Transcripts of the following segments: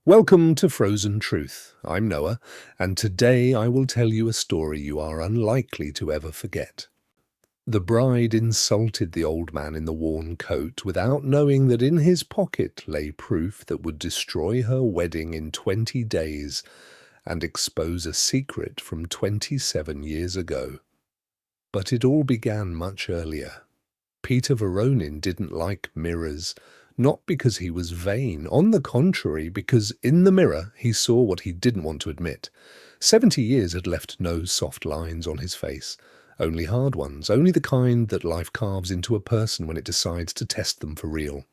Welcome to Frozen Truth. I'm Noah, and today I will tell you a story you are unlikely to ever forget. The bride insulted the old man in the worn coat without knowing that in his pocket lay proof that would destroy her wedding in 20 days and expose a secret from 27 years ago. But it all began much earlier. Peter Voronin didn't like mirrors, not because he was vain, on the contrary, because in the mirror he saw what he didn't want to admit. 70 years had left no soft lines on his face, only hard ones, only the kind that life carves into a person when it decides to test them for real.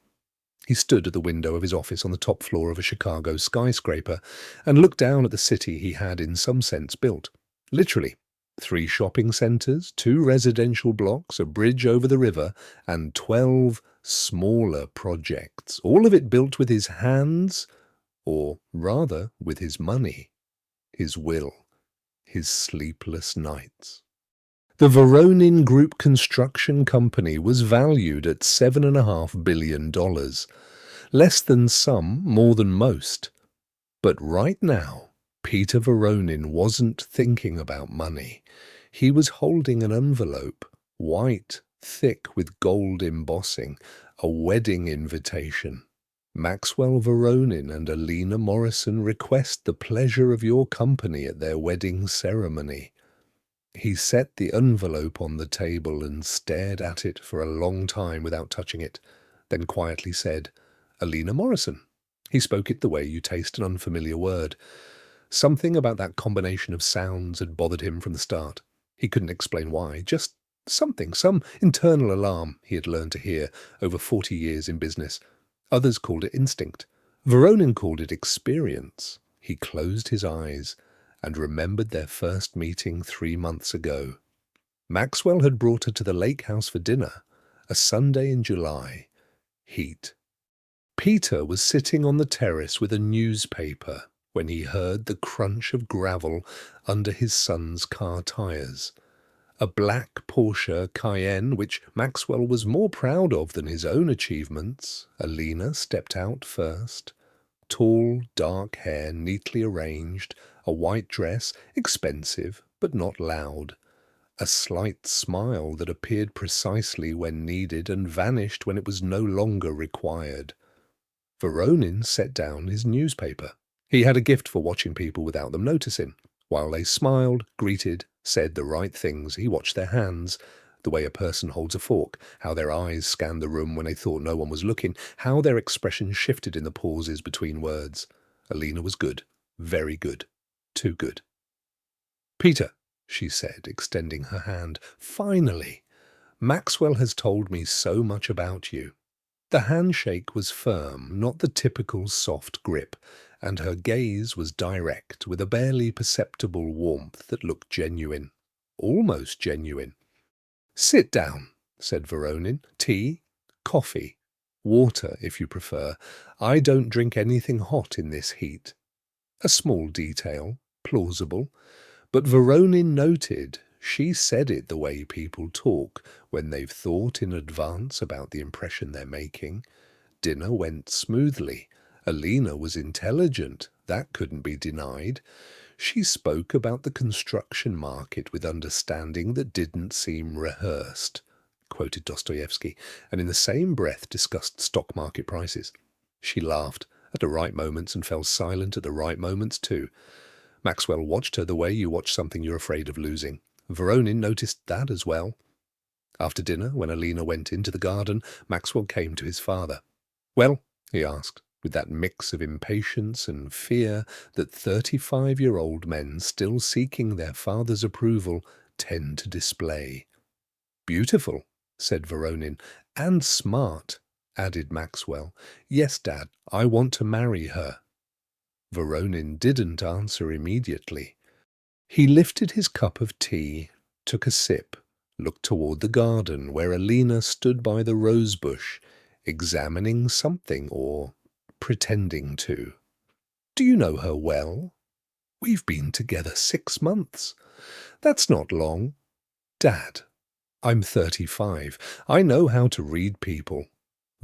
He stood at the window of his office on the top floor of a Chicago skyscraper and looked down at the city he had in some sense built. Literally. 3 shopping centres, 2 residential blocks, a bridge over the river, and 12 smaller projects, all of it built with his hands, or rather with his money, his will, his sleepless nights. The Voronin Group Construction Company was valued at $7.5 billion, less than some, more than most. But right now, Peter Voronin wasn't thinking about money. He was holding an envelope, white, thick with gold embossing, a wedding invitation. Maxwell Voronin and Alina Morrison request the pleasure of your company at their wedding ceremony. He set the envelope on the table and stared at it for a long time without touching it, then quietly said, "Alina Morrison." He spoke it the way you taste an unfamiliar word. Something about that combination of sounds had bothered him from the start. He couldn't explain why, just something, some internal alarm he had learned to hear over 40 years in business. Others called it instinct. Voronin called it experience. He closed his eyes and remembered their first meeting 3 months ago. Maxwell had brought her to the lake house for dinner, a Sunday in July. Heat. Peter was sitting on the terrace with a newspaper when he heard the crunch of gravel under his son's car tires. A black Porsche Cayenne, which Maxwell was more proud of than his own achievements. Alina stepped out first. Tall, dark hair neatly arranged, a white dress, expensive but not loud. A slight smile that appeared precisely when needed and vanished when it was no longer required. Voronin set down his newspaper. He had a gift for watching people without them noticing. While they smiled, greeted, said the right things, he watched their hands, the way a person holds a fork, how their eyes scanned the room when they thought no one was looking, how their expression shifted in the pauses between words. Alina was good, very good, too good. "Peter," she said, extending her hand, "finally! Maxwell has told me so much about you." The handshake was firm, not the typical soft grip, and her gaze was direct, with a barely perceptible warmth that looked genuine, almost genuine. "Sit down," said Voronin. "Tea? Coffee? Water, if you prefer. I don't drink anything hot in this heat." A small detail, plausible, but Voronin noted she said it the way people talk when they've thought in advance about the impression they're making. Dinner went smoothly. Alina was intelligent, that couldn't be denied. She spoke about the construction market with understanding that didn't seem rehearsed, quoted Dostoevsky, and in the same breath discussed stock market prices. She laughed at the right moments and fell silent at the right moments too. Maxwell watched her the way you watch something you're afraid of losing. Voronin noticed that as well. After dinner, when Alina went into the garden, Maxwell came to his father. "Well?" he asked, with that mix of impatience and fear that 35-year-old men still seeking their father's approval tend to display. "Beautiful," said Voronin. "And smart," added Maxwell. "Yes, Dad, I want to marry her." Voronin didn't answer immediately. He lifted his cup of tea, took a sip, looked toward the garden where Alina stood by the rose bush, examining something or pretending to. "Do you know her well?" "We've been together 6 months." "That's not long." "Dad, I'm 35. I know how to read people."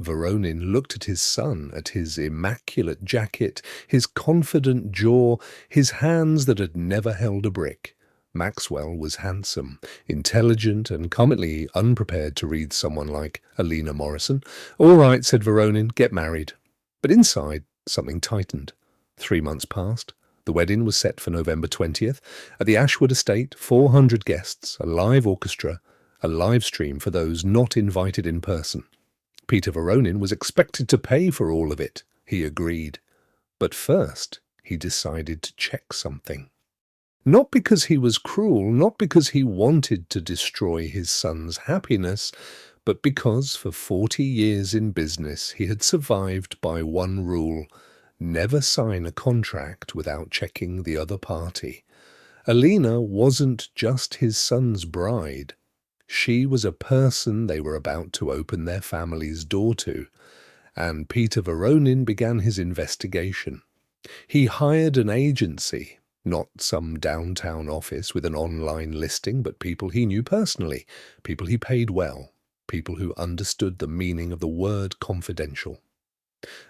Voronin looked at his son, at his immaculate jacket, his confident jaw, his hands that had never held a brick. Maxwell was handsome, intelligent, and comically unprepared to read someone like Alina Morrison. "All right," said Voronin, "get married." But inside, something tightened. 3 months passed. The wedding was set for November 20th. At the Ashwood estate, 400 guests, a live orchestra, a live stream for those not invited in person. Peter Voronin was expected to pay for all of it. He agreed. But first, he decided to check something. Not because he was cruel, not because he wanted to destroy his son's happiness, but because for 40 years in business he had survived by one rule: never sign a contract without checking the other party. Alina wasn't just his son's bride. She was a person they were about to open their family's door to, and Peter Voronin began his investigation. He hired an agency, not some downtown office with an online listing, but people he knew personally, people he paid well, people who understood the meaning of the word confidential.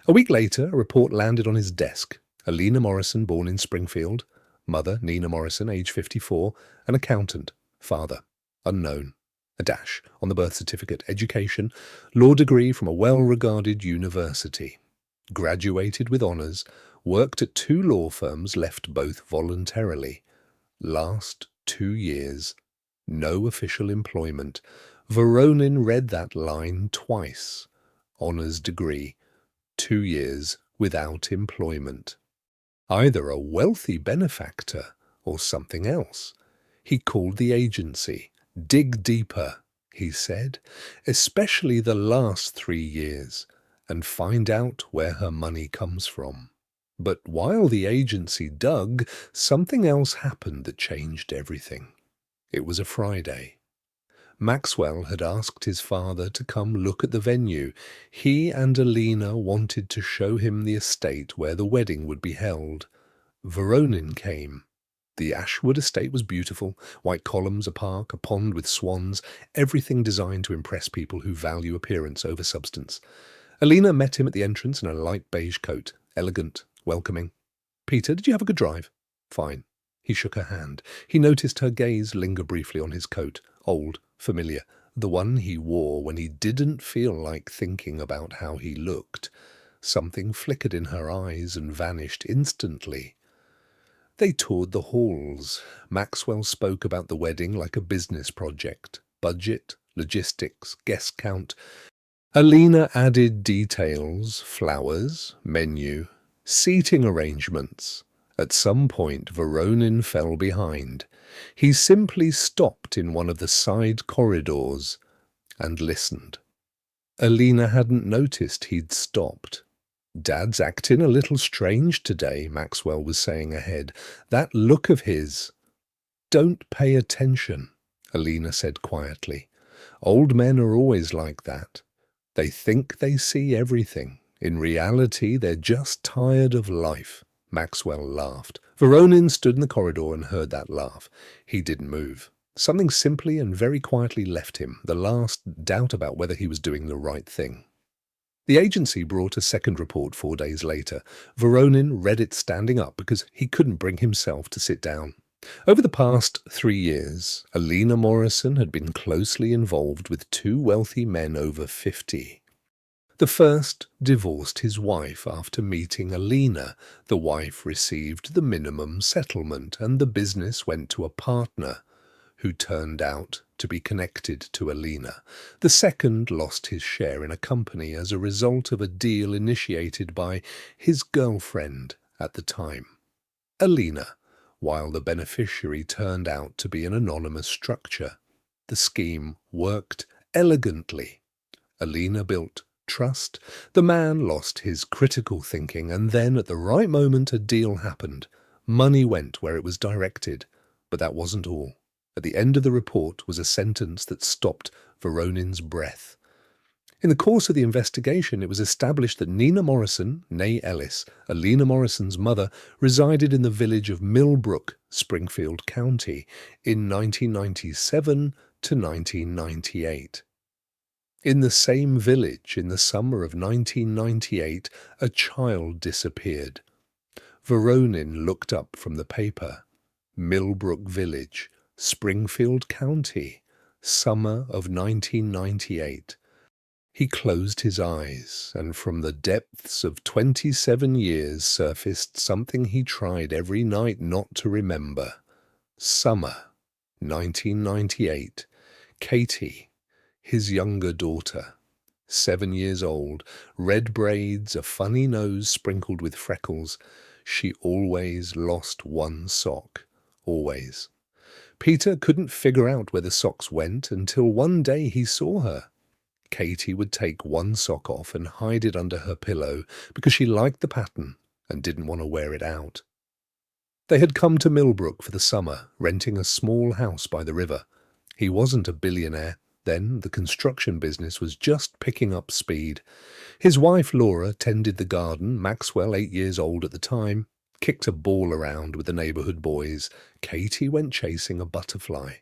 A week later, a report landed on his desk. Alina Morrison, born in Springfield, mother Nina Morrison, age 54, an accountant, father, unknown. A dash on the birth certificate, education, law degree from a well-regarded university. Graduated with honours, worked at 2 law firms, left both voluntarily. Last 2 years, no official employment. Voronin read that line twice. Honours degree, 2 years without employment. Either a wealthy benefactor or something else. He called the agency. "Dig deeper," he said, "especially the last 3 years, and find out where her money comes from." But while the agency dug, something else happened that changed everything. It was a Friday. Maxwell had asked his father to come look at the venue. He and Alina wanted to show him the estate where the wedding would be held. Voronin came. The Ashwood estate was beautiful, white columns, a park, a pond with swans, everything designed to impress people who value appearance over substance. Alina met him at the entrance in a light beige coat, elegant, welcoming. "Peter, did you have a good drive?" "Fine." He shook her hand. He noticed her gaze linger briefly on his coat, old, familiar, the one he wore when he didn't feel like thinking about how he looked. Something flickered in her eyes and vanished instantly. They toured the halls. Maxwell spoke about the wedding like a business project. Budget, logistics, guest count. Alina added details, flowers, menu, seating arrangements. At some point, Voronin fell behind. He simply stopped in one of the side corridors and listened. Alina hadn't noticed he'd stopped. "Dad's acting a little strange today," Maxwell was saying ahead. "That look of his." "Don't pay attention," Alina said quietly. "Old men are always like that. They think they see everything. In reality, they're just tired of life." Maxwell laughed. Voronin stood in the corridor and heard that laugh. He didn't move. Something simply and very quietly left him, the last doubt about whether he was doing the right thing. The agency brought a second report 4 days later. Voronin read it standing up because he couldn't bring himself to sit down. Over the past 3 years, Alina Morrison had been closely involved with 2 wealthy men over 50. The first divorced his wife after meeting Alina. The wife received the minimum settlement, and the business went to a partner who turned out to be connected to Alina. The second lost his share in a company as a result of a deal initiated by his girlfriend at the time, Alina, while the beneficiary turned out to be an anonymous structure. The scheme worked elegantly. Alina built trust. The man lost his critical thinking, and then at the right moment a deal happened. Money went where it was directed, but that wasn't all. At the end of the report was a sentence that stopped Voronin's breath. In the course of the investigation, it was established that Nina Morrison, née Ellis, Alina Morrison's mother, resided in the village of Millbrook, Springfield County, in 1997 to 1998. In the same village in the summer of 1998, a child disappeared. Voronin looked up from the paper. Millbrook Village, Springfield County, summer of 1998. He closed his eyes, and from the depths of 27 years surfaced something he tried every night not to remember. Summer, 1998. Katie, his younger daughter, 7 years old, red braids, a funny nose sprinkled with freckles. She always lost one sock. Always. Peter couldn't figure out where the socks went until one day he saw her. Katie would take one sock off and hide it under her pillow because she liked the pattern and didn't want to wear it out. They had come to Millbrook for the summer, renting a small house by the river. He wasn't a billionaire. Then the construction business was just picking up speed. His wife Laura tended the garden. Maxwell, 8 years old at the time, kicked a ball around with the neighborhood boys. Katie went chasing a butterfly.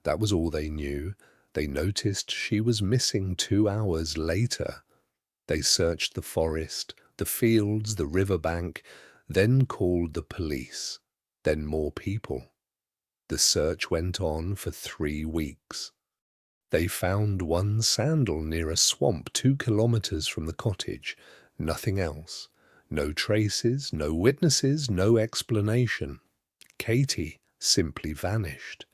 That was all they knew. They noticed she was missing 2 hours later. They searched the forest, the fields, the riverbank, then called the police, then more people. The search went on for 3 weeks. They found one sandal near a swamp 2 kilometers from the cottage. Nothing else. No traces, no witnesses, no explanation. Katie simply vanished.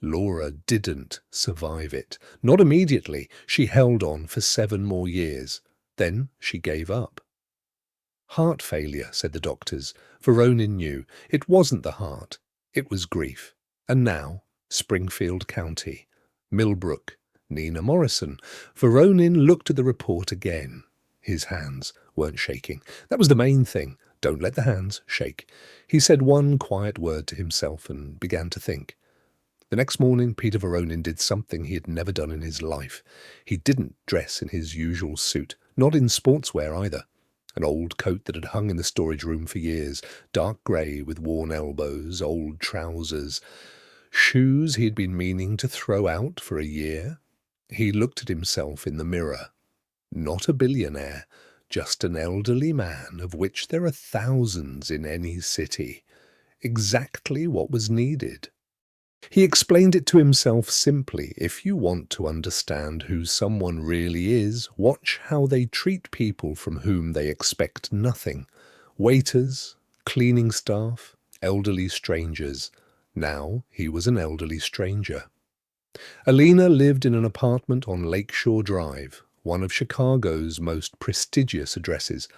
Laura didn't survive it. Not immediately. She held on for 7 more years. Then she gave up. Heart failure, said the doctors. Voronin knew. It wasn't the heart. It was grief. And now, Springfield County. Millbrook, Alina Morrison. Voronin looked at the report again. His hands weren't shaking. That was the main thing. Don't let the hands shake. He said one quiet word to himself and began to think. The next morning, Peter Voronin did something he had never done in his life. He didn't dress in his usual suit, not in sportswear either. An old coat that had hung in the storage room for years, dark grey with worn elbows, old trousers, shoes he had been meaning to throw out for a year. He looked at himself in the mirror. Not a billionaire, just an elderly man, of which there are thousands in any city. Exactly what was needed. He explained it to himself simply. If you want to understand who someone really is, watch how they treat people from whom they expect nothing. Waiters, cleaning staff, elderly strangers. Now he was an elderly stranger. Alina lived in an apartment on Lakeshore Drive, one of Chicago's most prestigious addresses,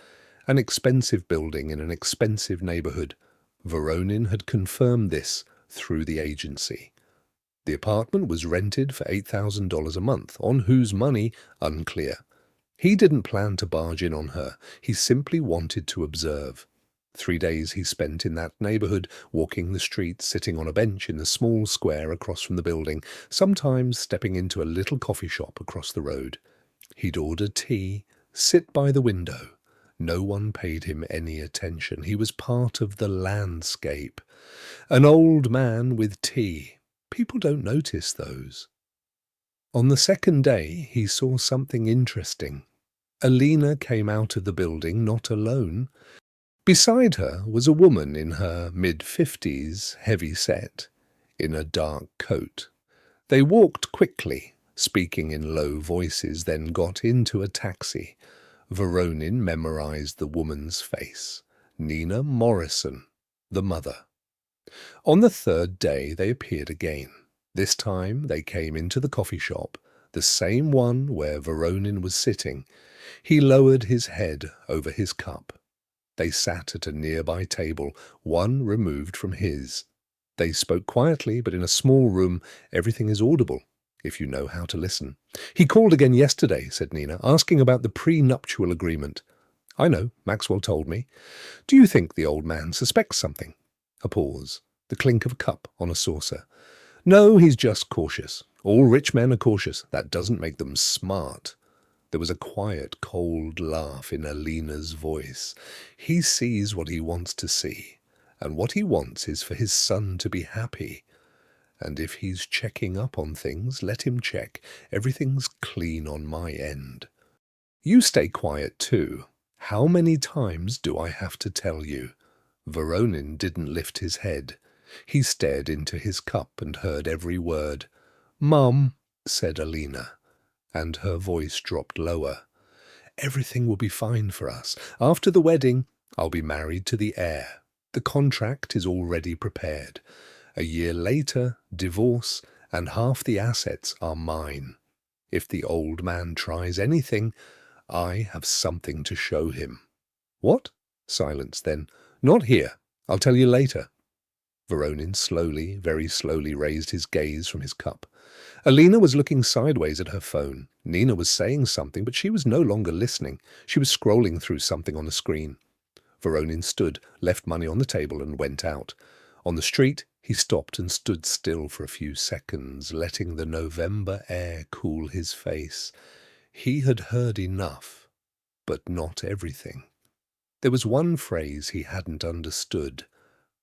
an expensive building in an expensive neighborhood. Voronin had confirmed this through the agency. The apartment was rented for $8,000 a month, on whose money, unclear. He didn't plan to barge in on her. He simply wanted to observe. 3 days he spent in that neighborhood, walking the streets, sitting on a bench in the small square across from the building, sometimes stepping into a little coffee shop across the road. He'd order tea, sit by the window. No one paid him any attention. He was part of the landscape. An old man with tea. People don't notice those. On the second day, he saw something interesting. Alina came out of the building not alone. Beside her was a woman in her mid-50s, heavy-set, in a dark coat. They walked quickly, speaking in low voices, then got into a taxi. Voronin memorized the woman's face. Alina Morrison, the mother. On the third day they appeared again. This time they came into the coffee shop, the same one where Voronin was sitting. He lowered his head over his cup. They sat at a nearby table, one removed from his. They spoke quietly, but in a small room everything is audible, if you know how to listen. He called again yesterday, said Nina, asking about the prenuptial agreement. I know, Maxwell told me. Do you think the old man suspects something? A pause, the clink of a cup on a saucer. No, he's just cautious. All rich men are cautious. That doesn't make them smart. There was a quiet, cold laugh in Alina's voice. He sees what he wants to see, and what he wants is for his son to be happy. And if he's checking up on things, let him check. Everything's clean on my end. You stay quiet too. How many times do I have to tell you? Voronin didn't lift his head. He stared into his cup and heard every word. "Mum," said Alina, and her voice dropped lower. "Everything will be fine for us. After the wedding, I'll be married to the heir. The contract is already prepared. A year later, divorce, and half the assets are mine. If the old man tries anything, I have something to show him." "What?" Silence then. "Not here. I'll tell you later." Voronin slowly, very slowly raised his gaze from his cup. Alina was looking sideways at her phone. Nina was saying something, but she was no longer listening. She was scrolling through something on a screen. Voronin stood, left money on the table, and went out. On the street, he stopped and stood still for a few seconds, letting the November air cool his face. He had heard enough, but not everything. There was one phrase he hadn't understood.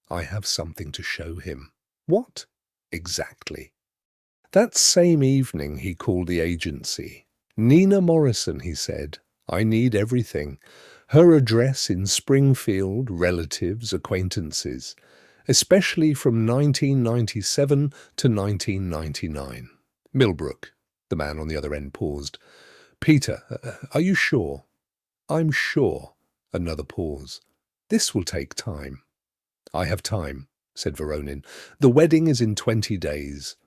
"I have something to show him." What exactly? That same evening he called the agency. "Nina Morrison," he said. "I need everything. Her address in Springfield, relatives, acquaintances, especially from 1997 to 1999. Millbrook." The man on the other end paused. "Peter, are you sure?" "I'm sure." Another pause. "This will take time." "I have time," said Voronin. "The wedding is in 20 days.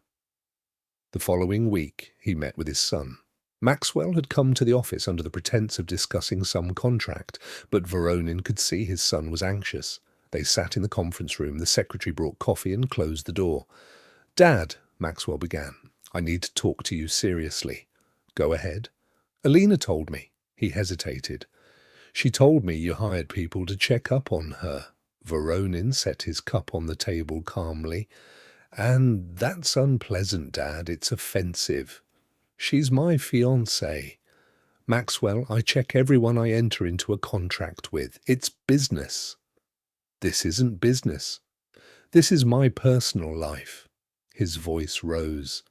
The following week he met with his son. Maxwell had come to the office under the pretense of discussing some contract, but Voronin could see his son was anxious. They sat in the conference room. The secretary brought coffee and closed the door. "Dad," Maxwell began, "I need to talk to you seriously." "Go ahead." "Alina told me." He hesitated. "She told me you hired people to check up on her." Voronin set his cup on the table calmly. "And that's unpleasant, Dad. It's offensive. She's my fiancée. Maxwell, I check everyone I enter into a contract with. It's business." "This isn't business. This is my personal life." His voice rose.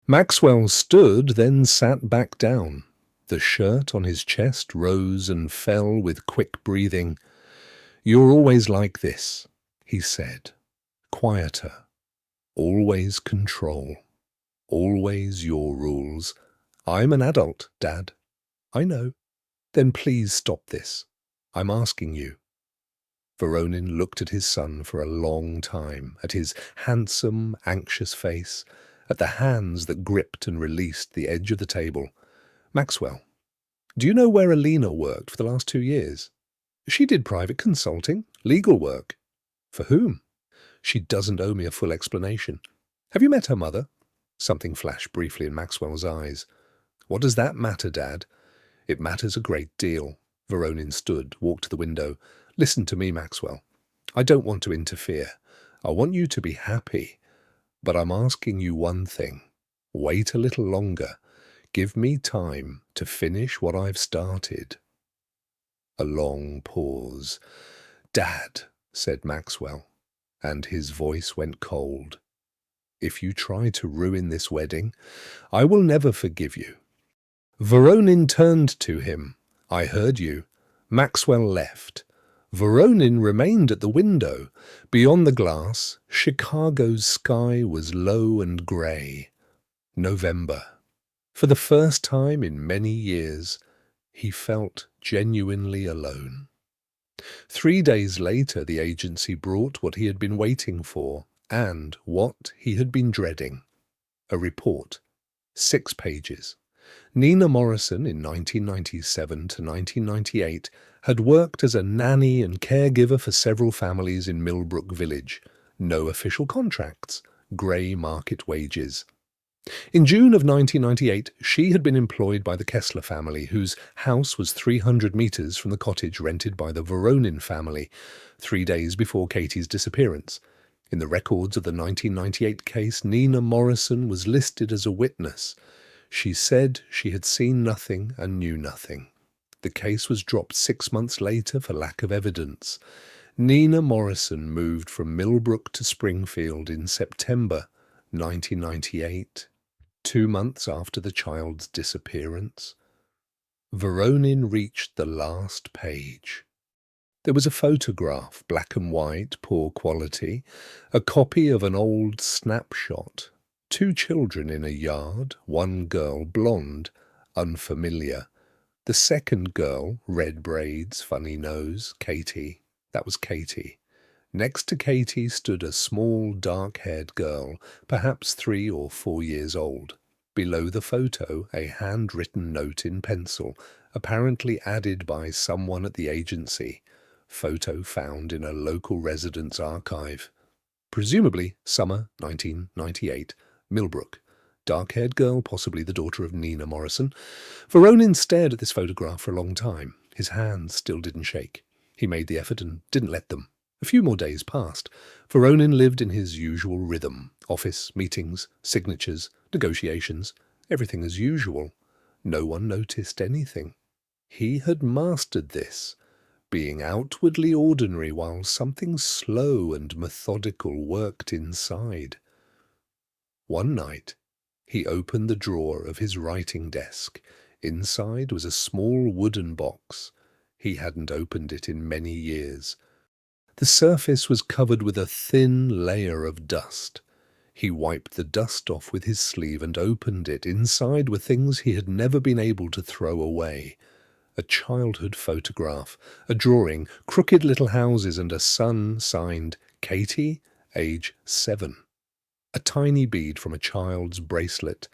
Maxwell stood, then sat back down. The shirt on his chest rose and fell with quick breathing. "You're always like this," he said. "Quieter. Always control. Always your rules. I'm an adult, Dad." "I know." "Then please stop this. I'm asking you." Voronin looked at his son for a long time, at his handsome, anxious face, at the hands that gripped and released the edge of the table. "Maxwell, do you know where Alina worked for the last 2 years?" "She did private consulting, legal work." "For whom?" "She doesn't owe me a full explanation." "Have you met her mother?" Something flashed briefly in Maxwell's eyes. "What does that matter, Dad?" "It matters a great deal." Voronin stood, walked to the window. "Listen to me, Maxwell. I don't want to interfere. I want you to be happy. But I'm asking you one thing. Wait a little longer. Give me time to finish what I've started." A long pause. "Dad," said Maxwell, and his voice went cold. "If you try to ruin this wedding, I will never forgive you." Voronin turned to him. "I heard you." Maxwell left. Voronin remained at the window. Beyond the glass, Chicago's sky was low and grey. November. For the first time in many years, he felt genuinely alone. 3 days later, the agency brought what he had been waiting for and what he had been dreading. A report. 6 pages. Nina Morrison, in 1997 to 1998, had worked as a nanny and caregiver for several families in Millbrook Village. No official contracts. Grey market wages. In June of 1998, she had been employed by the Kessler family, whose house was 300 meters from the cottage rented by the Voronin family, 3 days before Katie's disappearance. In the records of the 1998 case, Nina Morrison was listed as a witness. She said she had seen nothing and knew nothing. The case was dropped 6 months later for lack of evidence. Nina Morrison moved from Millbrook to Springfield in September 1998, 2 months after the child's disappearance. Voronin reached the last page. There was a photograph, black and white, poor quality, a copy of an old snapshot. 2 children in a yard, one girl, blonde, unfamiliar. The second girl, red braids, funny nose, Katie. That was Katie. Next to Katie stood a small, dark-haired girl, perhaps 3 or 4 years old. Below the photo, a handwritten note in pencil, apparently added by someone at the agency. Photo found in a local residence archive. Presumably summer 1998, Millbrook. Dark-haired girl, possibly the daughter of Alina Morrison. Voronin stared at this photograph for a long time. His hands still didn't shake. He made the effort and didn't let them. A few more days passed. Voronin lived in his usual rhythm. Office, meetings, signatures, negotiations, everything as usual. No one noticed anything. He had mastered this, being outwardly ordinary while something slow and methodical worked inside. One night, he opened the drawer of his writing desk. Inside was a small wooden box. He hadn't opened it in many years. The surface was covered with a thin layer of dust. He wiped the dust off with his sleeve and opened it. Inside were things he had never been able to throw away. A childhood photograph, a drawing, crooked little houses, and a son signed Katie, age 7. A tiny bead from a child's bracelet,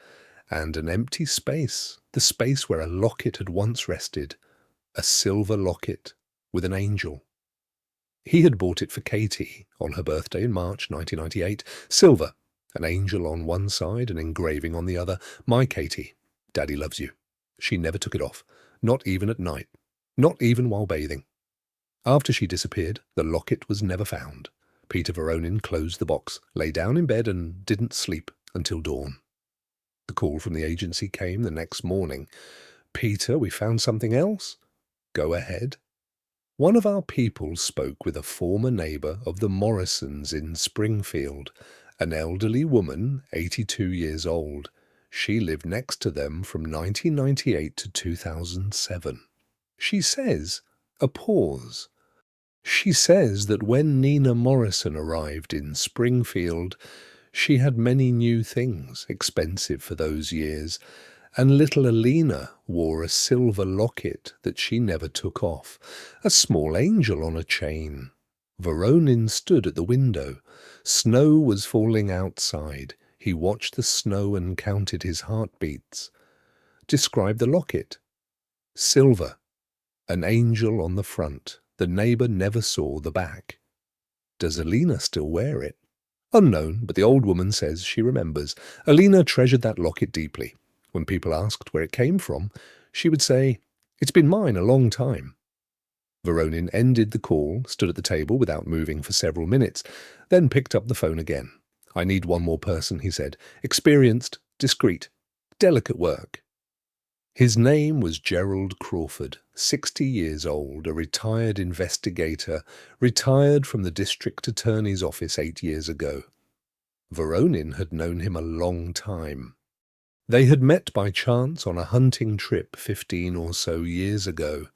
and an empty space, the space where a locket had once rested, a silver locket with an angel. He had bought it for Katie on her birthday in March 1998, silver, an angel on one side, an engraving on the other. My Katie, Daddy loves you. She never took it off. Not even at night, not even while bathing. After she disappeared, the locket was never found. Peter Voronin closed the box, lay down in bed and didn't sleep until dawn. The call from the agency came the next morning. Peter, we found something else. Go ahead. One of our people spoke with a former neighbour of the Morrisons in Springfield, an elderly woman, 82 years old. She lived next to them from 1998 to 2007. She says, a pause. She says that when Nina Morrison arrived in Springfield, she had many new things, expensive for those years, and little Alina wore a silver locket that she never took off, a small angel on a chain. Voronin stood at the window. Snow was falling outside. He watched the snow and counted his heartbeats. Describe the locket. Silver. An angel on the front. The neighbour never saw the back. Does Alina still wear it? Unknown, but the old woman says she remembers. Alina treasured that locket deeply. When people asked where it came from, she would say, "It's been mine a long time." Voronin ended the call, stood at the table without moving for several minutes, then picked up the phone again. "I need one more person," he said. "Experienced, discreet, delicate work." His name was Gerald Crawford, 60 years old, a retired investigator, retired from the district attorney's office 8 years ago. Voronin had known him a long time. They had met by chance on a hunting trip 15 or so years ago.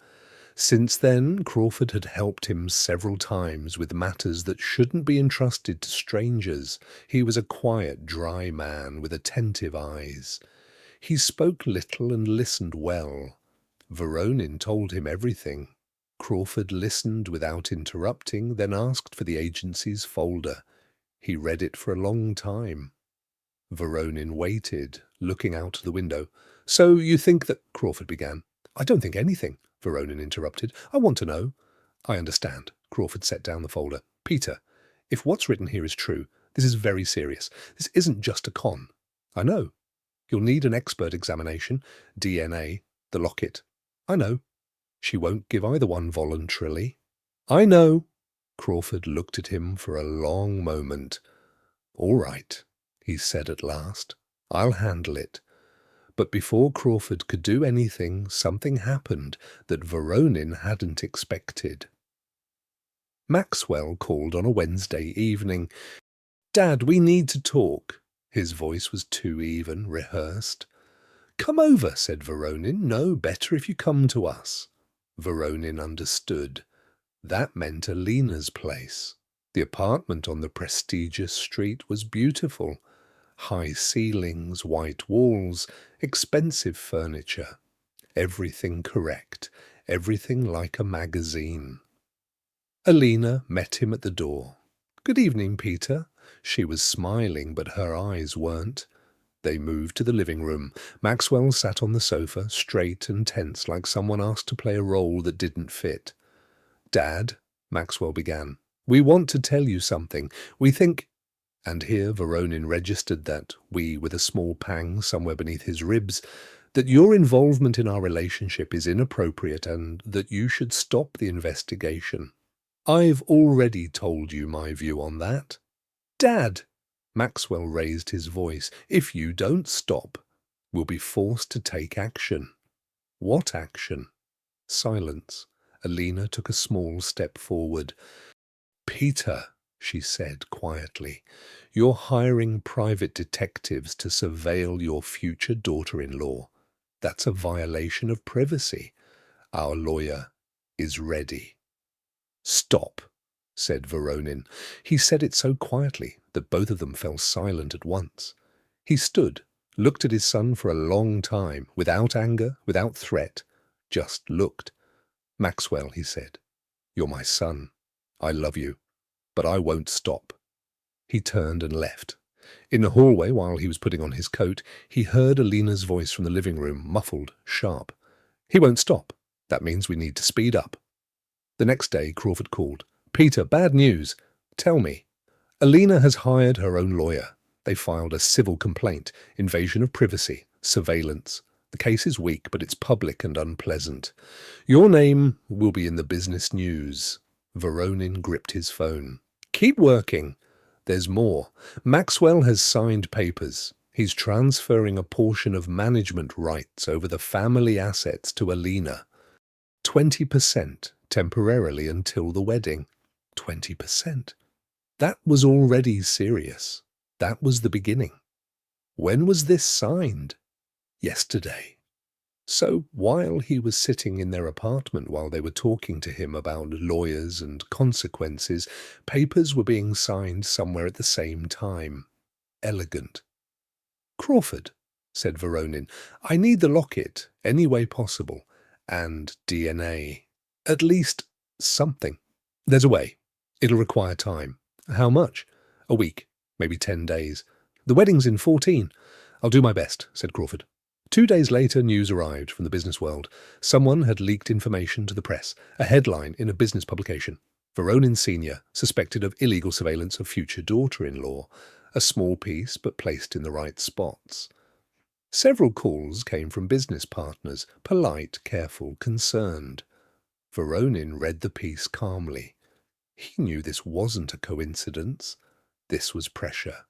Since then, Crawford had helped him several times with matters that shouldn't be entrusted to strangers. He was a quiet, dry man with attentive eyes. He spoke little and listened well. Voronin told him everything. Crawford listened without interrupting, then asked for the agency's folder. He read it for a long time. Voronin waited, looking out the window. "So you think that—" Crawford began. "I don't think anything," Voronin interrupted. "I want to know." "I understand." Crawford set down the folder. "Peter, if what's written here is true, this is very serious. This isn't just a con." "I know. You'll need an expert examination, DNA, the locket." "I know." "She won't give either one voluntarily." "I know." Crawford looked at him for a long moment. "All right," he said at last. "I'll handle it." But before Crawford could do anything, something happened that Voronin hadn't expected. Maxwell called on a Wednesday evening. "Dad, we need to talk." His voice was too even, rehearsed. "Come over," said Voronin. "No, better if you come to us." Voronin understood. That meant Alina's place. The apartment on the prestigious street was beautiful. High ceilings, white walls, expensive furniture. Everything correct, everything like a magazine. Alina met him at the door. "Good evening, Peter." She was smiling, but her eyes weren't. They moved to the living room. Maxwell sat on the sofa, straight and tense, like someone asked to play a role that didn't fit. "Dad," Maxwell began, "we want to tell you something. We think—" And here Voronin registered that "we" with a small pang somewhere beneath his ribs, "that your involvement in our relationship is inappropriate and that you should stop the investigation. I've already told you my view on that." "Dad!" Maxwell raised his voice. "If you don't stop, we'll be forced to take action." "What action?" Silence. Alina took a small step forward. "Peter," she said quietly, "you're hiring private detectives to surveil your future daughter-in-law. That's a violation of privacy. Our lawyer is ready." "Stop," said Voronin. He said it so quietly that both of them fell silent at once. He stood, looked at his son for a long time, without anger, without threat, just looked. "Maxwell," he said, "you're my son. I love you, but I won't stop." He turned and left. In the hallway, while he was putting on his coat, he heard Alina's voice from the living room, muffled, sharp. "He won't stop. That means we need to speed up." The next day, Crawford called. "Peter, bad news." "Tell me." "Alina has hired her own lawyer. They filed a civil complaint, invasion of privacy, surveillance. The case is weak, but it's public and unpleasant. Your name will be in the business news." Voronin gripped his phone. "Keep working. There's more. Maxwell has signed papers. He's transferring a portion of management rights over the family assets to Alina. 20%, temporarily until the wedding. 20%. That was already serious. That was the beginning. When was this signed? Yesterday. So while he was sitting in their apartment while they were talking to him about lawyers and consequences, papers were being signed somewhere at the same time. Elegant. "Crawford," said Voronin, "I need the locket any way possible. And DNA. At least something. There's a way. It'll require time." "How much?" "A week, maybe 10 days. The wedding's in 14. "I'll do my best," said Crawford. 2 days later, news arrived from the business world. Someone had leaked information to the press, a headline in a business publication. "Voronin Sr. suspected of illegal surveillance of future daughter-in-law." A small piece, but placed in the right spots. Several calls came from business partners, polite, careful, concerned. Voronin read the piece calmly. He knew this wasn't a coincidence. This was pressure.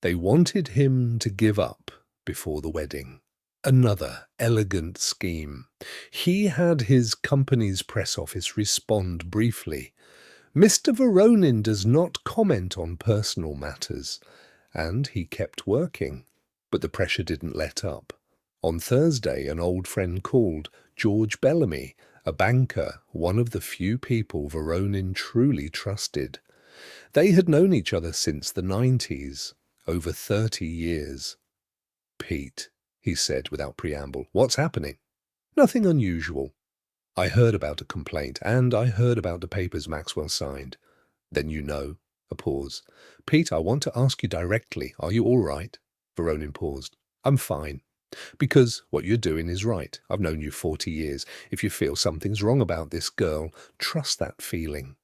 They wanted him to give up before the wedding. Another elegant scheme. He had his company's press office respond briefly. "Mr. Voronin does not comment on personal matters." And he kept working. But the pressure didn't let up. On Thursday, an old friend called, George Bellamy, a banker, one of the few people Voronin truly trusted. They had known each other since the 90s, over 30 years. "Pete," he said without preamble, "what's happening?" "Nothing unusual. I heard about a complaint, and I heard about the papers Maxwell signed." "Then you know." A pause. "Pete, I want to ask you directly, are you all right?" Voronin paused. "I'm fine. Because what you're doing is right. I've known you 40 years. If you feel something's wrong about this girl, trust that feeling."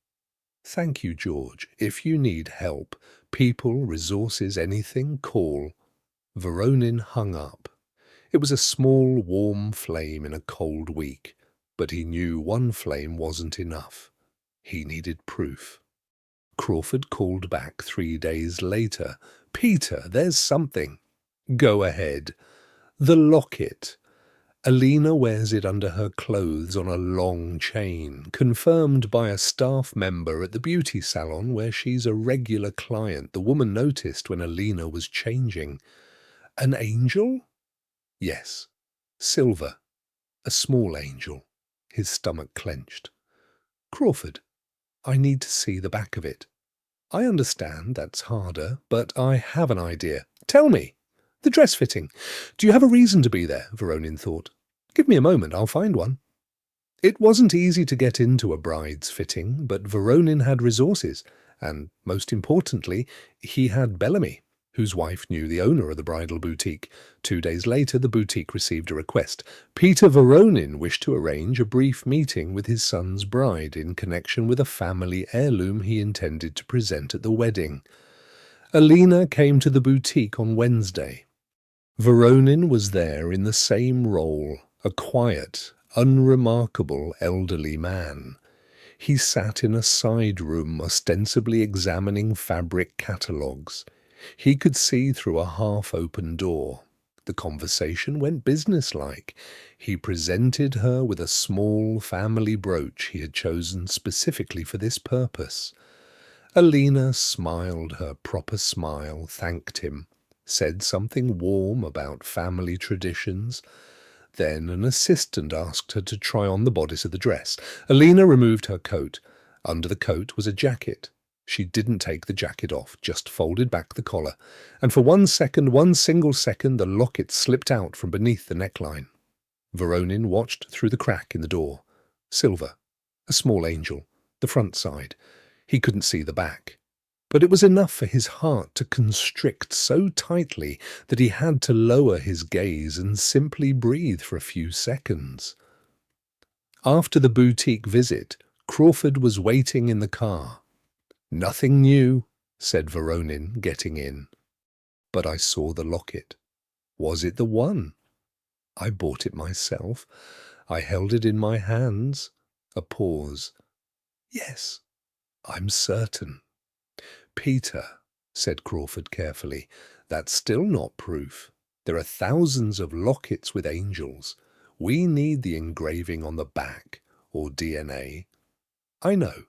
"Thank you, George. If you need help, people, resources, anything, call." Voronin hung up. It was a small, warm flame in a cold week, but he knew one flame wasn't enough. He needed proof. Crawford called back 3 days later. "Peter, there's something." "Go ahead." "The locket. Alina wears it under her clothes on a long chain, confirmed by a staff member at the beauty salon where she's a regular client. The woman noticed when Alina was changing. An angel? Yes. Silver. A small angel. His stomach clenched. Crawford, I need to see the back of it. I understand that's harder, but I have an idea. Tell me. The dress fitting. Do you have a reason to be there? Voronin thought. Give me a moment, I'll find one. It wasn't easy to get into a bride's fitting, but Voronin had resources, and most importantly, he had Bellamy, whose wife knew the owner of the bridal boutique. 2 days later, the boutique received a request. Peter Voronin wished to arrange a brief meeting with his son's bride in connection with a family heirloom he intended to present at the wedding. Alina came to the boutique on Wednesday. Voronin was there in the same role, a quiet, unremarkable elderly man. He sat in a side room ostensibly examining fabric catalogues. He could see through a half-open door. The conversation went businesslike. He presented her with a small family brooch he had chosen specifically for this purpose. Alina smiled her proper smile, thanked him, said something warm about family traditions. Then an assistant asked her to try on the bodice of the dress. Alina removed her coat. Under the coat was a jacket. She didn't take the jacket off, just folded back the collar. And for one single second, the locket slipped out from beneath the neckline. Voronin watched through the crack in the door. Silver. A small angel. The front side. He couldn't see the back. But it was enough for his heart to constrict so tightly that he had to lower his gaze and simply breathe for a few seconds. After the boutique visit, Crawford was waiting in the car. Nothing new, said Voronin, getting in. But I saw the locket. Was it the one? I bought it myself. I held it in my hands. A pause. Yes, I'm certain. Peter, said Crawford carefully, that's still not proof. There are thousands of lockets with angels. We need the engraving on the back, or DNA. I know.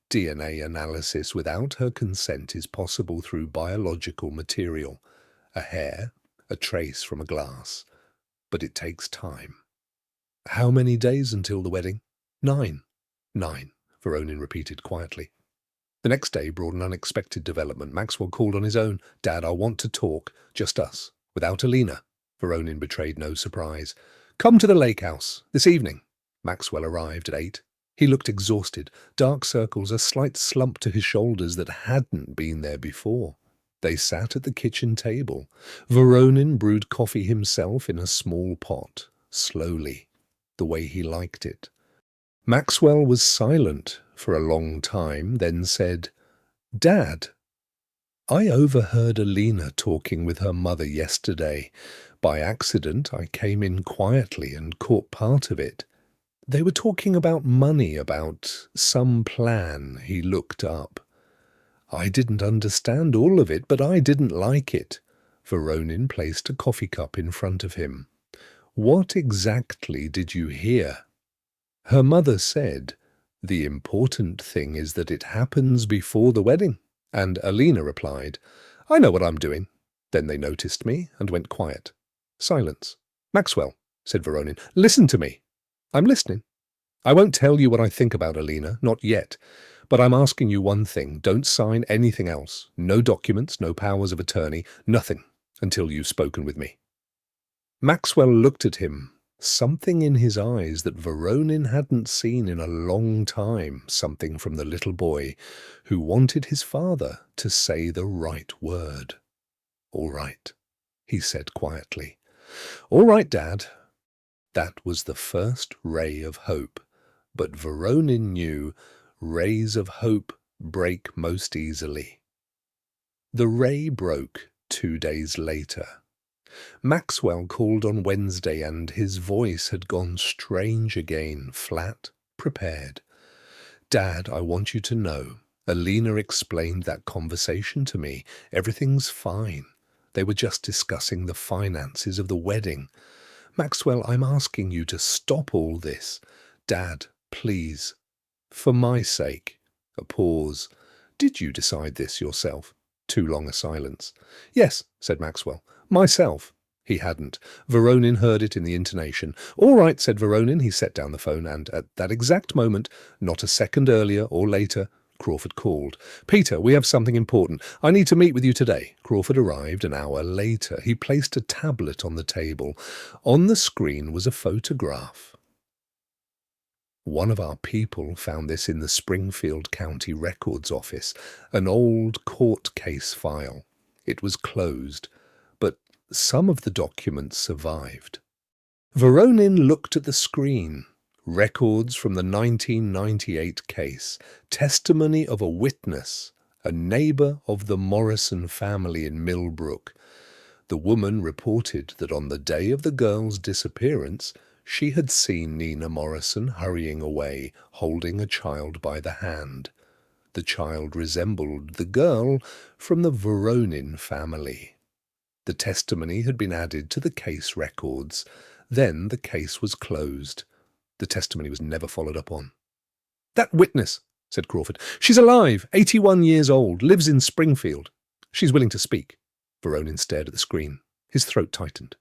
DNA analysis without her consent is possible through biological material, a hair, a trace from a glass. But it takes time. How many days until the wedding? 9. 9, Voronin repeated quietly. The next day brought an unexpected development. Maxwell called on his own. Dad, I want to talk. Just us. Without Alina. Voronin betrayed no surprise. Come to the lake house. This evening. Maxwell arrived at 8. He looked exhausted. Dark circles, a slight slump to his shoulders that hadn't been there before. They sat at the kitchen table. Voronin brewed coffee himself in a small pot, slowly, the way he liked it. Maxwell was silent for a long time, then said, Dad, I overheard Alina talking with her mother yesterday. By accident, I came in quietly and caught part of it. They were talking about money, about some plan he looked up. I didn't understand all of it, but I didn't like it. Voronin placed a coffee cup in front of him. What exactly did you hear? Her mother said, the important thing is that it happens before the wedding. And Alina replied, I know what I'm doing. Then they noticed me and went quiet. Silence. Maxwell, said Voronin, listen to me. I'm listening. I won't tell you what I think about Alina, not yet. But I'm asking you one thing. Don't sign anything else. No documents, no powers of attorney, nothing, until you've spoken with me. Maxwell looked at him. Something in his eyes that Voronin hadn't seen in a long time, something from the little boy who wanted his father to say the right word. All right, he said quietly. All right, Dad. That was the first ray of hope, but Voronin knew rays of hope break most easily. The ray broke 2 days later. Maxwell called on Wednesday and his voice had gone strange again, flat, prepared. Dad, I want you to know. Alina explained that conversation to me. Everything's fine. They were just discussing the finances of the wedding. Maxwell, I'm asking you to stop all this. Dad, please. For my sake. A pause. Did you decide this yourself? Too long a silence. Yes, said Maxwell. Myself. He hadn't. Voronin heard it in the intonation. All right, said Voronin. He set down the phone, and at that exact moment, not a second earlier or later, Crawford called. Peter, we have something important. I need to meet with you today. Crawford arrived an hour later. He placed a tablet on the table. On the screen was a photograph. One of our people found this in the Springfield County Records Office, an old court case file. It was closed, but some of the documents survived. Voronin looked at the screen. Records from the 1998 case, testimony of a witness, a neighbour of the Morrison family in Millbrook. The woman reported that on the day of the girl's disappearance, she had seen Nina Morrison hurrying away, holding a child by the hand. The child resembled the girl from the Voronin family. The testimony had been added to the case records. Then the case was closed. The testimony was never followed up on. That witness, said Crawford. She's alive, 81 years old, lives in Springfield. She's willing to speak. Voronin stared at the screen. His throat tightened.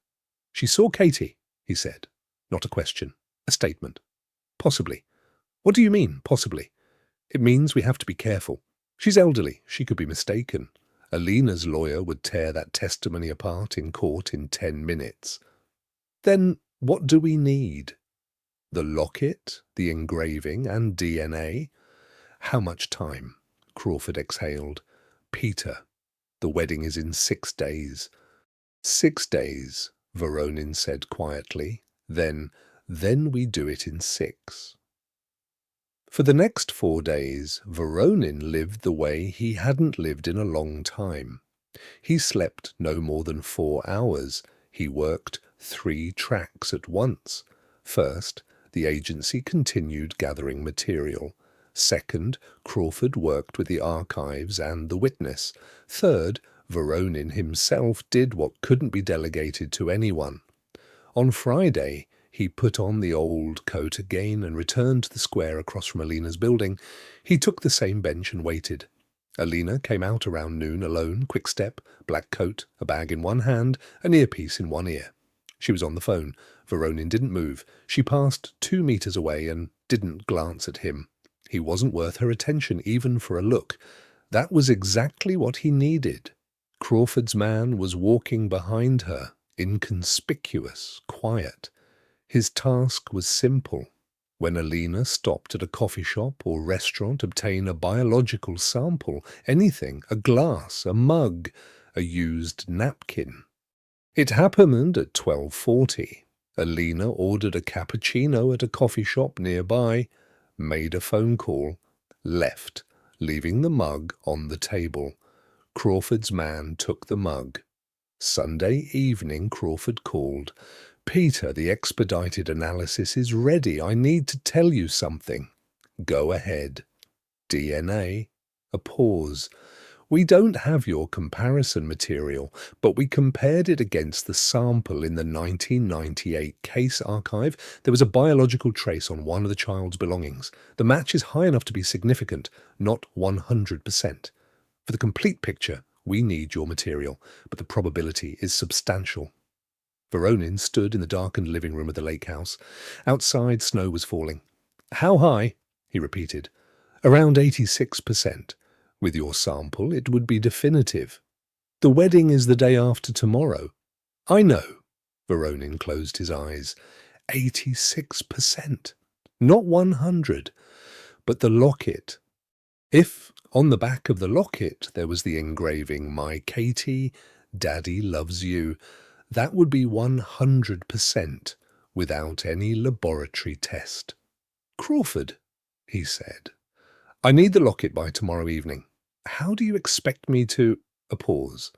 She saw Katie, he said. Not a question, a statement. Possibly. What do you mean, possibly? It means we have to be careful. She's elderly. She could be mistaken. Alina's lawyer would tear that testimony apart in court in 10 minutes. Then what do we need? The locket, the engraving, and DNA? How much time? Crawford exhaled. Peter, the wedding is in 6 days. 6 days, Voronin said quietly. Then we do it in 6. For the next 4 days, Voronin lived the way he hadn't lived in a long time. He slept no more than 4 hours. He worked 3 tracks at once. First, the agency continued gathering material. Second, Crawford worked with the archives and the witness. Third, Voronin himself did what couldn't be delegated to anyone. On Friday, he put on the old coat again and returned to the square across from Alina's building. He took the same bench and waited. Alina came out around noon alone, quick step, black coat, a bag in one hand, an earpiece in one ear. She was on the phone. Voronin didn't move. She passed 2 meters away and didn't glance at him. He wasn't worth her attention, even for a look. That was exactly what he needed. Crawford's man was walking behind her, inconspicuous, quiet. His task was simple. When Alina stopped at a coffee shop or restaurant, obtain a biological sample, anything, a glass, a mug, a used napkin. It happened at 12:40. Alina ordered a cappuccino at a coffee shop nearby, made a phone call, left, leaving the mug on the table. Crawford's man took the mug. Sunday evening, Crawford called. Peter, the expedited analysis is ready. I need to tell you something. Go ahead. DNA. A pause. We don't have your comparison material, but we compared it against the sample in the 1998 case archive. There was a biological trace on one of the child's belongings. The match is high enough to be significant, not 100%. For the complete picture, we need your material, but the probability is substantial. Voronin stood in the darkened living room of the lake house. Outside, snow was falling. How high? He repeated. Around 86%. With your sample, it would be definitive. The wedding is the day after tomorrow. I know. Voronin closed his eyes. 86%. Not 100. But the locket. If on the back of the locket there was the engraving, My Katie, Daddy loves you, that would be 100% without any laboratory test. Crawford, he said, I need the locket by tomorrow evening. How do you expect me to— A pause.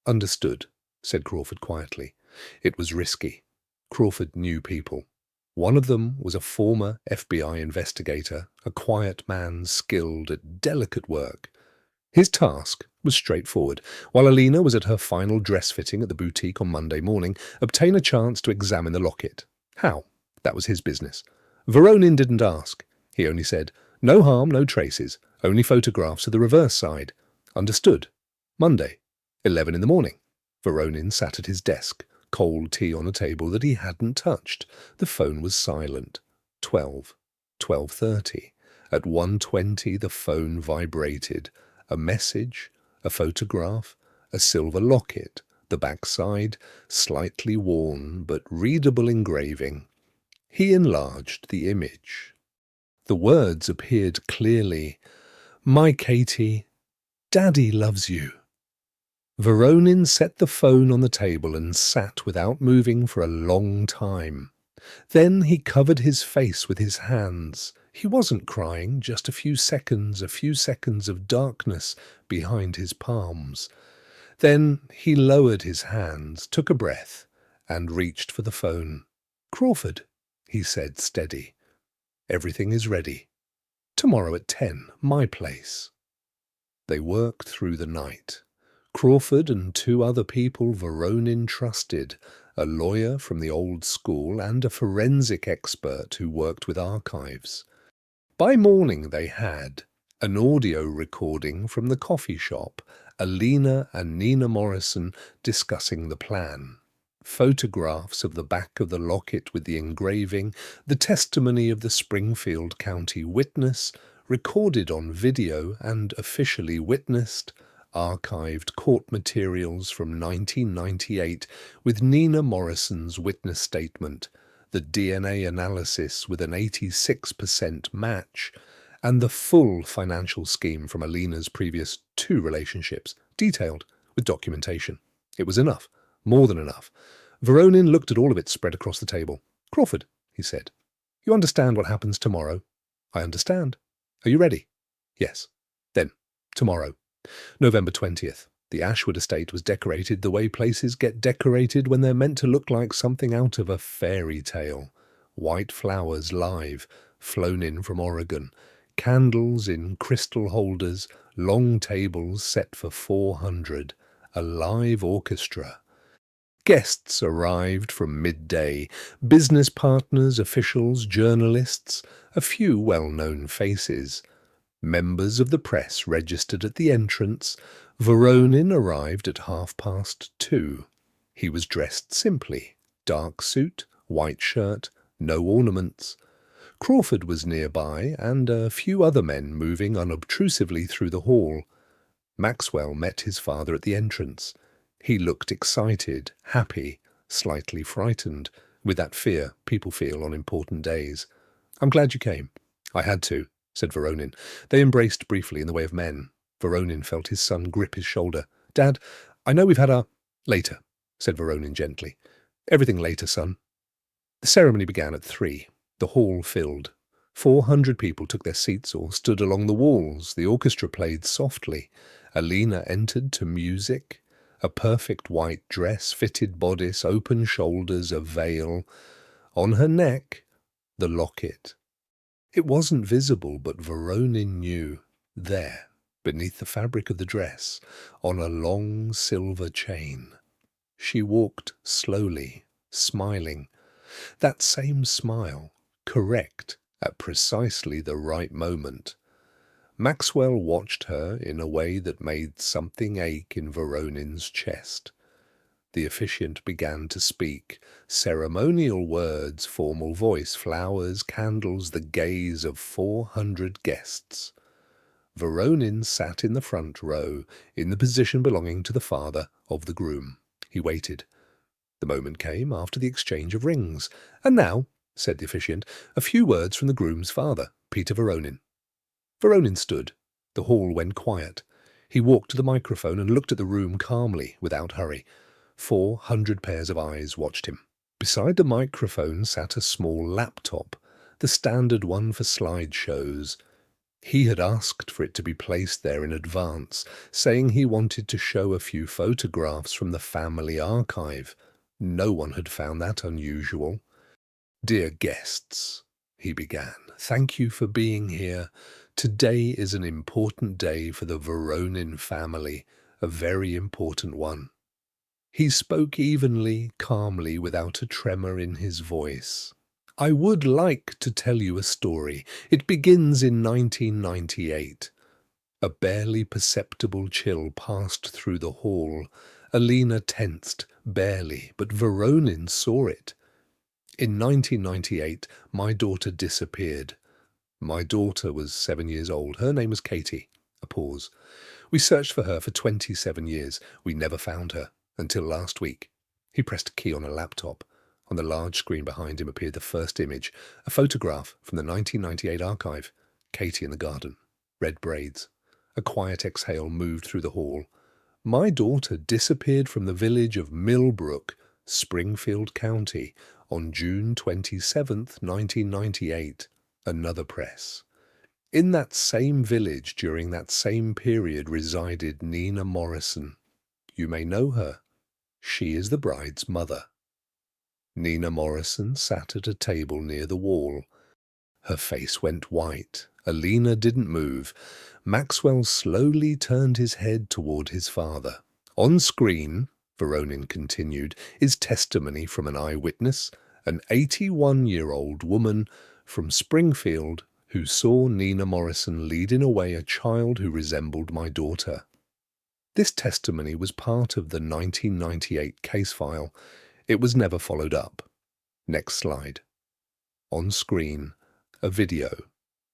Understood, said Crawford quietly. It was risky. Crawford knew people. One of them was a former FBI investigator, a quiet man skilled at delicate work. His task was straightforward. While Alina was at her final dress fitting at the boutique on Monday morning, obtain a chance to examine the locket. How? That was his business. Voronin didn't ask. He only said, "No harm, no traces. Only photographs of the reverse side." Understood. Monday, 11 in the morning. Voronin sat at his desk, cold tea on a table that he hadn't touched. The phone was silent. 12, 12:30. At 1:20 the phone vibrated. A message, a photograph, a silver locket, the backside, slightly worn but readable engraving. He enlarged the image. The words appeared clearly. "My Katie, Daddy loves you." Voronin set the phone on the table and sat without moving for a long time. Then he covered his face with his hands. He wasn't crying, just a few seconds of darkness behind his palms. Then he lowered his hands, took a breath, and reached for the phone. "Crawford," he said, steady. "Everything is ready. Tomorrow at 10, my place." They worked through the night. Crawford and two other people Voronin trusted, a lawyer from the old school and a forensic expert who worked with archives. By morning they had an audio recording from the coffee shop, Alina and Nina Morrison discussing the plan, photographs of the back of the locket with the engraving, the testimony of the Springfield County witness, recorded on video and officially witnessed, archived court materials from 1998 with Nina Morrison's witness statement, the DNA analysis with an 86% match, and the full financial scheme from Alina's previous 2 relationships, detailed with documentation. It was enough, more than enough. Voronin looked at all of it spread across the table. "Crawford," he said, "you understand what happens tomorrow?" "I understand. Are you ready?" "Yes." "Then, tomorrow. November 20th. The Ashwood estate was decorated the way places get decorated when they're meant to look like something out of a fairy tale. White flowers live, flown in from Oregon, candles in crystal holders, long tables set for 400, a live orchestra. Guests arrived from midday, business partners, officials, journalists, a few well-known faces. Members of the press registered at the entrance. Voronin arrived at 2:30. He was dressed simply, dark suit, white shirt, no ornaments. Crawford was nearby, and a few other men moving unobtrusively through the hall. Maxwell met his father at the entrance. He looked excited, happy, slightly frightened, with that fear people feel on important days. "I'm glad you came." "I had to," said Voronin. They embraced briefly in the way of men. Voronin felt his son grip his shoulder. "Dad, I know we've had our—" "Later," said Voronin gently. "Everything later, son." The ceremony began at 3. The hall filled. 400 people took their seats or stood along the walls. The orchestra played softly. Alina entered to music. A perfect white dress, fitted bodice, open shoulders, a veil. On her neck, the locket. It wasn't visible, but Voronin knew. There, beneath the fabric of the dress, on a long silver chain. She walked slowly, smiling. That same smile, correct at precisely the right moment. Maxwell watched her in a way that made something ache in Voronin's chest. The officiant began to speak. Ceremonial words, formal voice, flowers, candles, the gaze of 400 guests. Voronin sat in the front row, in the position belonging to the father of the groom. He waited. The moment came after the exchange of rings. "And now," said the officiant, "a few words from the groom's father, Peter Voronin." Voronin stood. The hall went quiet. He walked to the microphone and looked at the room calmly, without hurry. 400 pairs of eyes watched him. Beside the microphone sat a small laptop, the standard one for slideshows. He had asked for it to be placed there in advance, saying he wanted to show a few photographs from the family archive. No one had found that unusual. "Dear guests," he began, "thank you for being here. Today is an important day for the Voronin family, a very important one. He spoke evenly, calmly, without a tremor in his voice. I would like to tell you a story. It begins in 1998. A barely perceptible chill passed through the hall. Alina tensed, barely, but Voronin saw it. In 1998, my daughter disappeared. My daughter was 7 years old. Her name was Katie. A pause. We searched for her for 27 years. We never found her, until last week. He pressed a key on a laptop. On the large screen behind him appeared the first image, a photograph from the 1998 archive. Katie in the garden. Red braids. A quiet exhale moved through the hall. My daughter disappeared from the village of Millbrook, Springfield County, on June 27th, 1998. Another press. In that same village during that same period resided Nina Morrison. You may know her. She is the bride's mother. Nina Morrison sat at a table near the wall. Her face went white. Alina didn't move. Maxwell slowly turned his head toward his father. On screen, Voronin continued, is testimony from an eyewitness, an 81-year-old woman from Springfield who saw Nina Morrison leading away a child who resembled my daughter. This testimony was part of the 1998 case file. It was never followed up. Next slide. On screen, a video.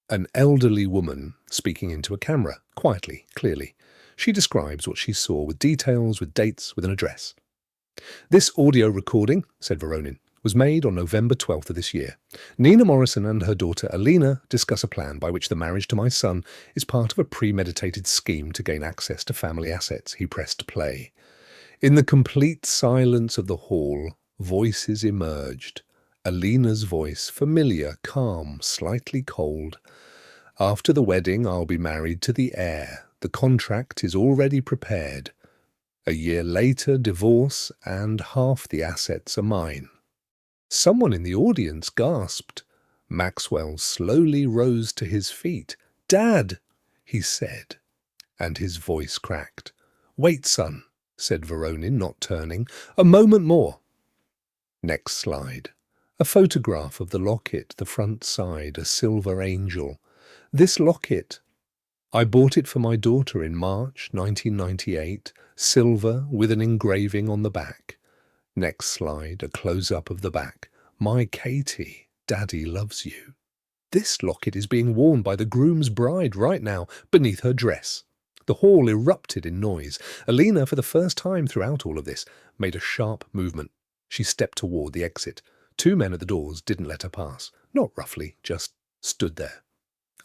An elderly woman speaking into a camera, quietly, clearly. She describes what she saw with details, with dates, with an address. This audio recording, said Voronin, was made on November 12th of this year. Nina Morrison and her daughter Alina discuss a plan by which the marriage to my son is part of a premeditated scheme to gain access to family assets. He pressed play. In the complete silence of the hall, voices emerged. Alina's voice, familiar, calm, slightly cold. After the wedding, I'll be married to the heir. The contract is already prepared. A year later, divorce, and half the assets are mine. Someone in the audience gasped. Maxwell slowly rose to his feet. Dad, he said, and his voice cracked. Wait, son, said Voronin, not turning. A moment more. Next slide. A photograph of the locket, the front side, a silver angel. This locket, I bought it for my daughter in March 1998, silver with an engraving on the back. Next slide, a close-up of the back. My Katie, Daddy loves you. This locket is being worn by the groom's bride right now, beneath her dress. The hall erupted in noise. Alina, for the first time throughout all of this, made a sharp movement. She stepped toward the exit. Two men at the doors didn't let her pass. Not roughly, just stood there.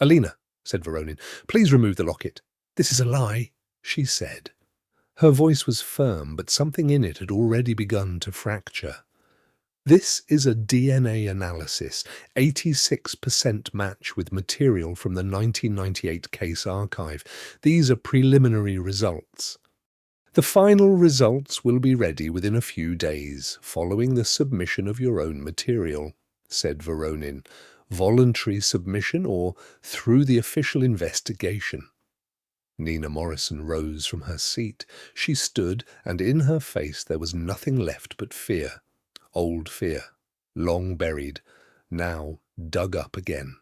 Alina, said Voronin, please remove the locket. This is a lie, she said. Her voice was firm, but something in it had already begun to fracture. This is a DNA analysis, 86% match with material from the 1998 case archive. These are preliminary results. The final results will be ready within a few days, following the submission of your own material, said Voronin. Voluntary submission or through the official investigation. Nina Morrison rose from her seat. She stood, and in her face there was nothing left but fear. Old fear, long buried, now dug up again.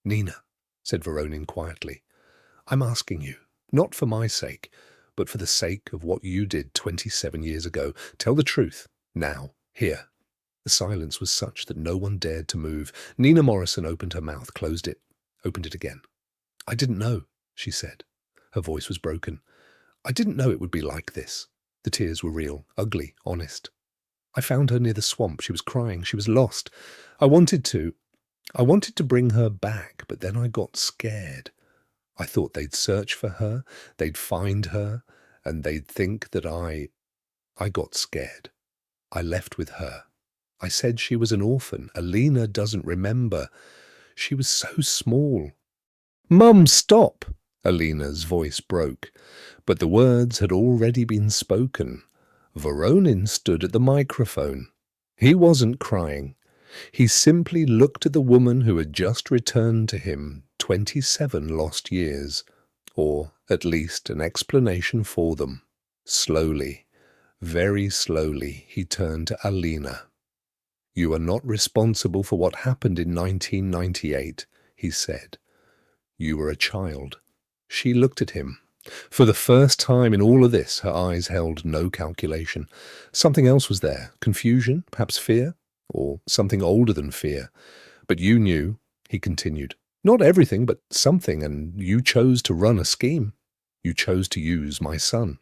Nina, said Voronin quietly, I'm asking you, not for my sake, but for the sake of what you did 27 years ago. Tell the truth, now, here. The silence was such that no one dared to move. Nina Morrison opened her mouth, closed it, opened it again. I didn't know, she said. Her voice was broken. I didn't know it would be like this. The tears were real, ugly, honest. I found her near the swamp. She was crying. She was lost. I wanted to bring her back, but then I got scared. I thought they'd search for her, they'd find her, and they'd think that I got scared. I left with her. I said she was an orphan. Alina doesn't remember. She was so small. Mum, stop! Alina's voice broke, but the words had already been spoken. Voronin stood at the microphone. He wasn't crying. He simply looked at the woman who had just returned to him 27 lost years, or at least an explanation for them. Slowly, very slowly, he turned to Alina. "You are not responsible for what happened in 1998, he said. "You were a child." She looked at him. For the first time in all of this, her eyes held no calculation. Something else was there. Confusion, perhaps fear, or something older than fear. "But you knew," he continued. "Not everything, but something, and you chose to run a scheme. You chose to use my son."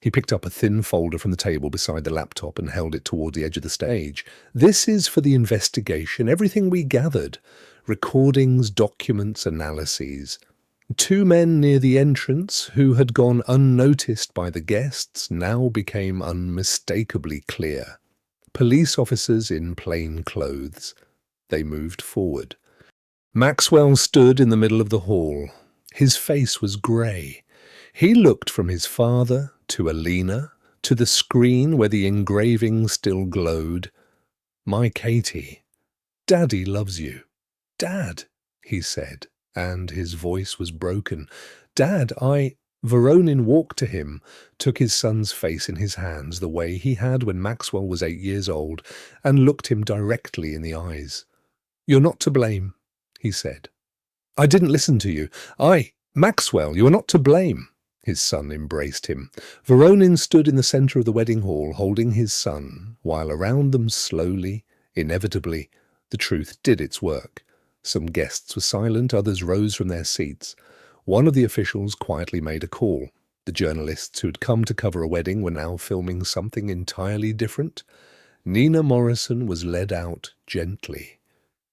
He picked up a thin folder from the table beside the laptop and held it toward the edge of the stage. "This is for the investigation, everything we gathered. Recordings, documents, analyses. 2 men near the entrance who had gone unnoticed by the guests now became unmistakably clear. Police officers in plain clothes." They moved forward. Maxwell stood in the middle of the hall. His face was grey. He looked from his father to Alina, to the screen where the engraving still glowed. "My Katie, Daddy loves you." "Dad," he said, and his voice was broken. "Dad, Voronin walked to him, took his son's face in his hands the way he had when Maxwell was 8 years old, and looked him directly in the eyes. "You're not to blame," he said. "I didn't listen to you. Maxwell, you are not to blame." His son embraced him. Voronin stood in the center of the wedding hall, holding his son, while around them slowly, inevitably, the truth did its work. Some guests were silent, others rose from their seats. One of the officials quietly made a call. The journalists who had come to cover a wedding were now filming something entirely different. Alina Morrison was led out gently.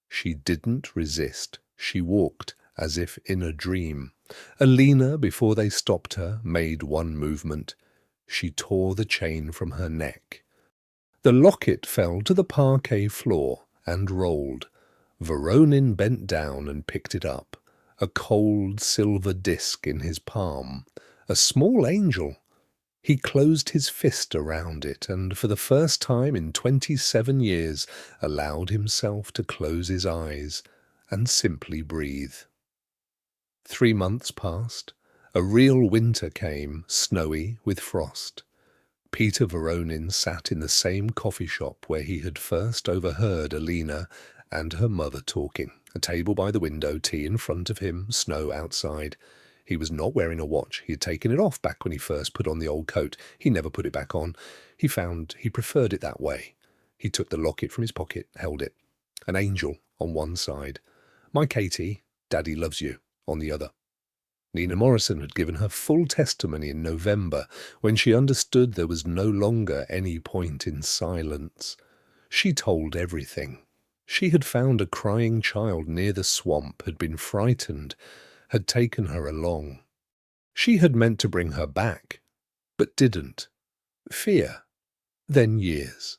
She didn't resist. She walked as if in a dream. Alina, before they stopped her, made one movement. She tore the chain from her neck. The locket fell to the parquet floor and rolled. Voronin bent down and picked it up. A cold silver disc in his palm. A small angel. He closed his fist around it and, for the first time in 27 years, allowed himself to close his eyes and simply breathe. 3 months passed. A real winter came, snowy with frost. Peter Voronin sat in the same coffee shop where he had first overheard Alina and her mother talking. A table by the window, tea in front of him, snow outside. He was not wearing a watch. He had taken it off back when he first put on the old coat. He never put it back on. He found he preferred it that way. He took the locket from his pocket, held it. An angel on one side. "My Katie, Daddy loves you," on the other. Alina Morrison had given her full testimony in November, when she understood there was no longer any point in silence. She told everything. She had found a crying child near the swamp, had been frightened, had taken her along. She had meant to bring her back, but didn't. Fear. Then years.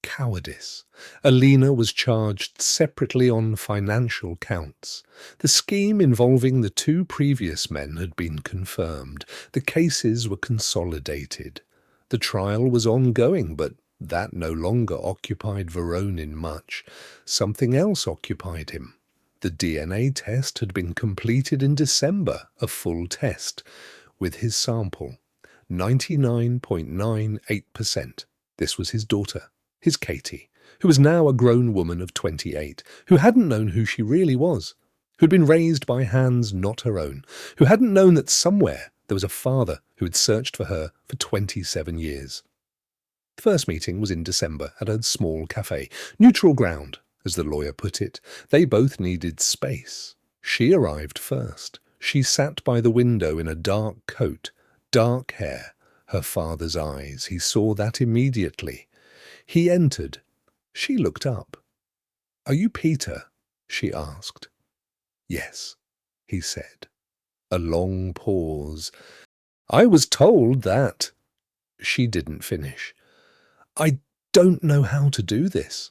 Cowardice. Alina was charged separately on financial counts. The scheme involving the 2 previous men had been confirmed. The cases were consolidated. The trial was ongoing, but that no longer occupied Voronin much. Something else occupied him. The DNA test had been completed in December, a full test, with his sample. 99.98%. This was his daughter. His Katie, who was now a grown woman of 28, who hadn't known who she really was, who'd been raised by hands not her own, who hadn't known that somewhere there was a father who had searched for her for 27 years. The first meeting was in December at a small cafe. Neutral ground, as the lawyer put it. They both needed space. She arrived first. She sat by the window in a dark coat, dark hair, her father's eyes. He saw that immediately. He entered. She looked up. "Are you Peter?" she asked. "Yes," he said. A long pause. "I was told that—" She didn't finish. "I don't know how to do this."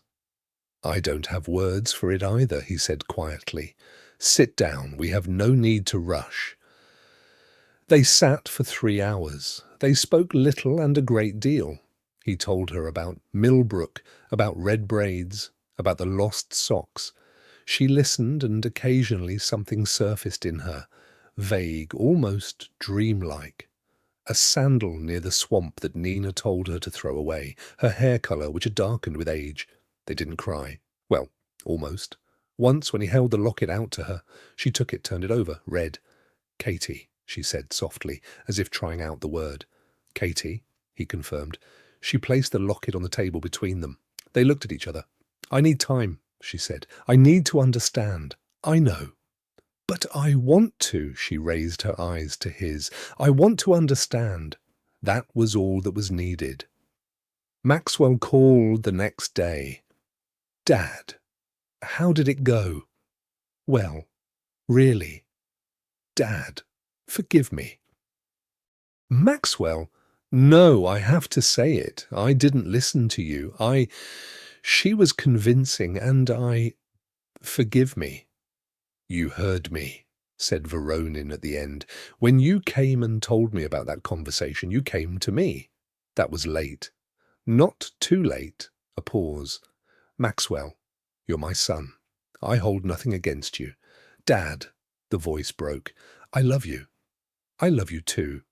"I don't have words for it either," he said quietly. "Sit down. We have no need to rush." They sat for 3 hours. They spoke little and a great deal. He told her about Millbrook, about red braids, about the lost socks. She listened, and occasionally something surfaced in her, vague, almost dreamlike. A sandal near the swamp that Nina told her to throw away, her hair colour, which had darkened with age. They didn't cry. Well, almost. Once, when he held the locket out to her, she took it, turned it over, read. "Katie," she said softly, as if trying out the word. "Katie," he confirmed. She placed the locket on the table between them. They looked at each other. "I need time," she said. "I need to understand. I know." "But I want to," she raised her eyes to his. "I want to understand." That was all that was needed. Maxwell called the next day. "Dad, how did it go?" "Well, really. Dad, forgive me." "Maxwell, no, I have to say it. I didn't listen to you. She was convincing, and forgive me." "You heard me," said Voronin at the end. "When you came and told me about that conversation, you came to me. That was late. Not too late." A pause. "Maxwell, you're my son. I hold nothing against you. Dad," the voice broke, "I love you. I love you too."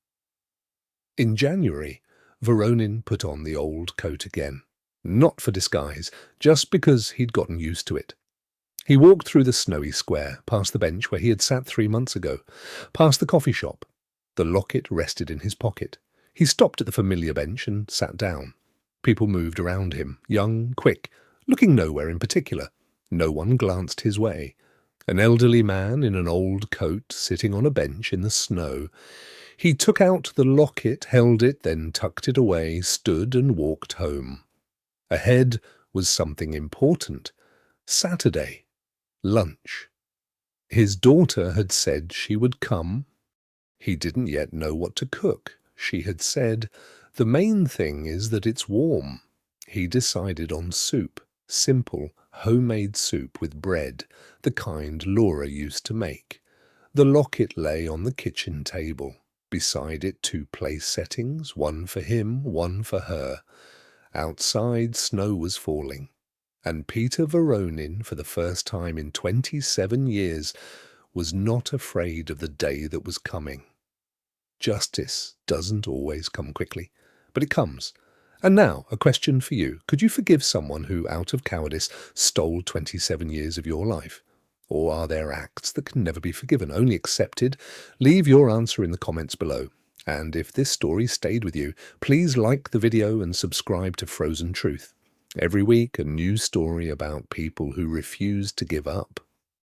In January, Voronin put on the old coat again. Not for disguise, just because he'd gotten used to it. He walked through the snowy square, past the bench where he had sat 3 months ago, past the coffee shop. The locket rested in his pocket. He stopped at the familiar bench and sat down. People moved around him, young, quick, looking nowhere in particular. No one glanced his way. An elderly man in an old coat sitting on a bench in the snow. He took out the locket, held it, then tucked it away, stood and walked home. Ahead was something important. Saturday. Lunch. His daughter had said she would come. He didn't yet know what to cook. She had said, "The main thing is that it's warm." He decided on soup, simple, homemade soup with bread, the kind Laura used to make. The locket lay on the kitchen table. Beside it 2 place settings, one for him, one for her. Outside, snow was falling. And Peter Voronin, for the first time in 27 years, was not afraid of the day that was coming. Justice doesn't always come quickly, but it comes. And now, a question for you. Could you forgive someone who, out of cowardice, stole 27 years of your life? Or are there acts that can never be forgiven, only accepted? Leave your answer in the comments below. And if this story stayed with you, please like the video and subscribe to Frozen Truth. Every week, a new story about people who refuse to give up.